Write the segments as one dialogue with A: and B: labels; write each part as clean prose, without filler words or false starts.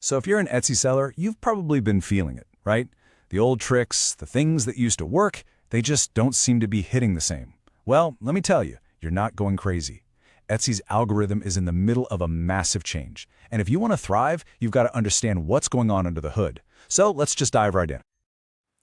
A: So if you're an Etsy seller, you've probably been feeling it, right? The old tricks, the things that used to work, they just don't seem to be hitting the same. Well, let me tell you, you're not going crazy. Etsy's algorithm is in the middle of a massive change. And if you want to thrive, you've got to understand what's going on under the hood. So let's just dive right in.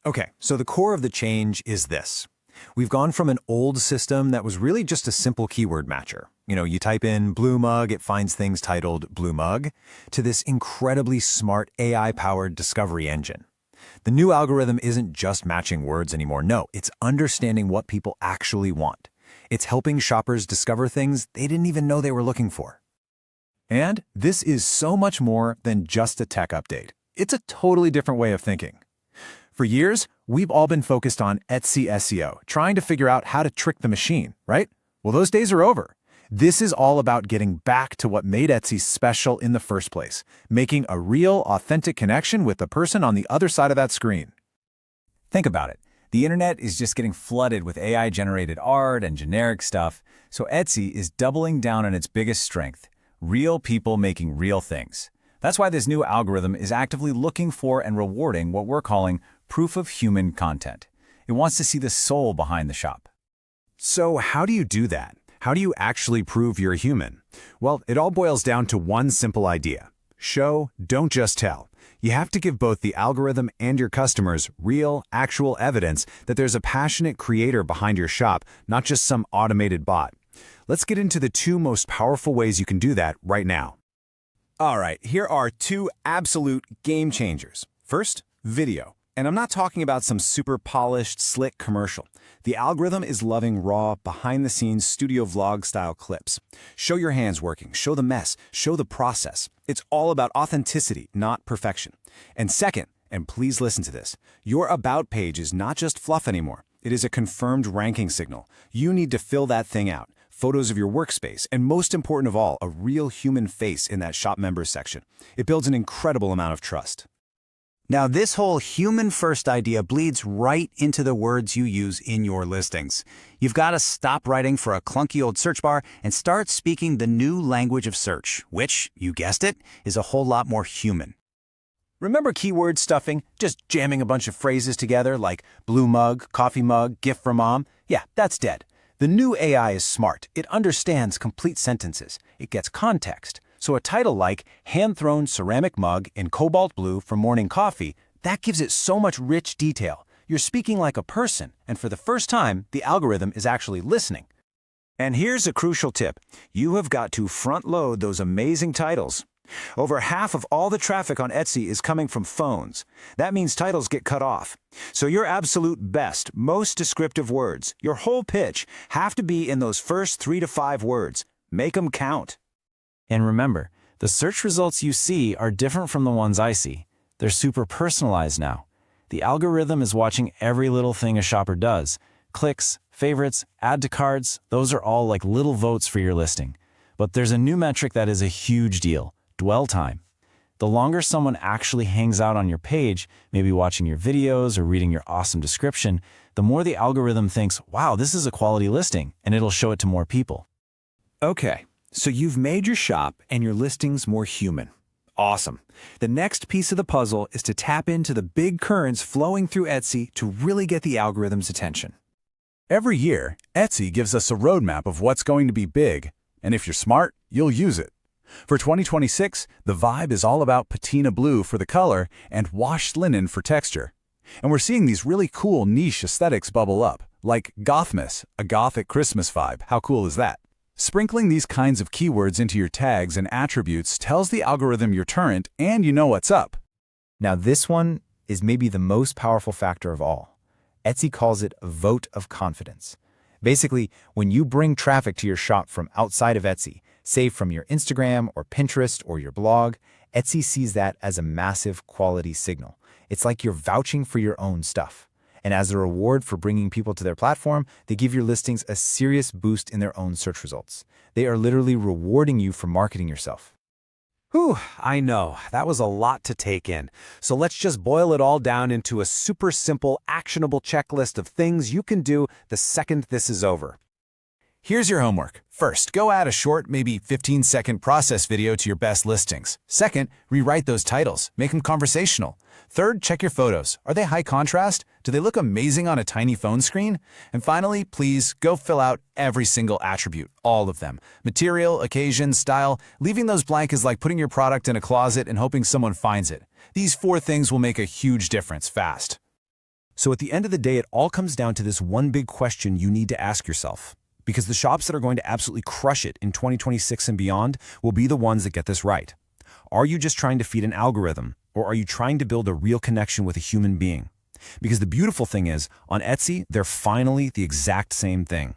B: Okay, so the core of the change is this. We've gone from an old system that was really just a simple keyword matcher. You type in blue mug, it finds things titled blue mug, to this incredibly smart AI-powered discovery engine. The new algorithm isn't just matching words anymore. No, it's understanding what people actually want. It's helping shoppers discover things they didn't even know they were looking for. And this is so much more than just a tech update. It's a totally different way of thinking. For years, we've all been focused on Etsy SEO, trying to figure out how to trick the machine, right? Well, those days are over. This is all about getting back to what made Etsy special in the first place, making a real, authentic connection with the person on the other side of that screen.
C: Think about it. The internet is just getting flooded with AI-generated art and generic stuff, so Etsy is doubling down on its biggest strength, real people making real things. That's why this new algorithm is actively looking for and rewarding what we're calling proof of human content. It wants to see the soul behind the shop.
B: So how do you do that? How do you actually prove you're human? Well, it all boils down to one simple idea. Show, don't just tell. You have to give both the algorithm and your customers real, actual evidence that there's a passionate creator behind your shop, not just some automated bot. Let's get into the two most powerful ways you can do that right now. All right, here are two absolute game changers. First, video. And I'm not talking about some super polished, slick commercial. The algorithm is loving raw, behind-the-scenes studio vlog-style clips. Show your hands working, show the mess, show the process. It's all about authenticity, not perfection. And second, and please listen to this, your About page is not just fluff anymore. It is a confirmed ranking signal. You need to fill that thing out. Photos of your workspace, and most important of all, a real human face in that shop members section. It builds an incredible amount of trust.
D: Now, this whole human-first idea bleeds right into the words you use in your listings. You've got to stop writing for a clunky old search bar and start speaking the new language of search, which, you guessed it, is a whole lot more human.
B: Remember keyword stuffing? Just jamming a bunch of phrases together like blue mug, coffee mug, gift for mom? Yeah, that's dead. The new AI is smart. It understands complete sentences. It gets context. So a title like hand-thrown ceramic mug in cobalt blue for morning coffee, that gives it so much rich detail. You're speaking like a person, and for the first time, the algorithm is actually listening. And here's a crucial tip. You have got to front-load those amazing titles. Over half of all the traffic on Etsy is coming from phones. That means titles get cut off. So your absolute best, most descriptive words, your whole pitch, have to be in those first 3 to 5 words. Make them count.
C: And remember, the search results you see are different from the ones I see. They're super personalized now. The algorithm is watching every little thing a shopper does. Clicks, favorites, add to carts, those are all like little votes for your listing. But there's a new metric that is a huge deal: dwell time. The longer someone actually hangs out on your page, maybe watching your videos or reading your awesome description, the more the algorithm thinks, wow, this is a quality listing, and it'll show it to more people.
B: Okay, so you've made your shop and your listings more human. Awesome. The next piece of the puzzle is to tap into the big currents flowing through Etsy to really get the algorithm's attention.
A: Every year, Etsy gives us a roadmap of what's going to be big, and if you're smart, you'll use it. For 2026, the vibe is all about patina blue for the color and washed linen for texture. And we're seeing these really cool niche aesthetics bubble up, like Gothmas, a gothic Christmas vibe. How cool is that? Sprinkling these kinds of keywords into your tags and attributes tells the algorithm you're current and you know what's up.
E: Now this one is maybe the most powerful factor of all. Etsy calls it a vote of confidence. Basically, when you bring traffic to your shop from outside of Etsy, say from your Instagram or Pinterest or your blog, Etsy sees that as a massive quality signal. It's like you're vouching for your own stuff. And as a reward for bringing people to their platform, they give your listings a serious boost in their own search results. They are literally rewarding you for marketing yourself.
B: Whew, I know, that was a lot to take in. So let's just boil it all down into a super simple, actionable checklist of things you can do the second this is over.
A: Here's your homework. First, go add a short, maybe 15-second process video to your best listings. Second, rewrite those titles. Make them conversational. Third, check your photos. Are they high contrast? Do they look amazing on a tiny phone screen? And finally, please go fill out every single attribute, all of them. Material, occasion, style. Leaving those blank is like putting your product in a closet and hoping someone finds it. These 4 things will make a huge difference fast.
F: So at the end of the day, it all comes down to this one big question you need to ask yourself. Because the shops that are going to absolutely crush it in 2026 and beyond will be the ones that get this right. Are you just trying to feed an algorithm, or are you trying to build a real connection with a human being? Because the beautiful thing is, on Etsy, they're finally the exact same thing.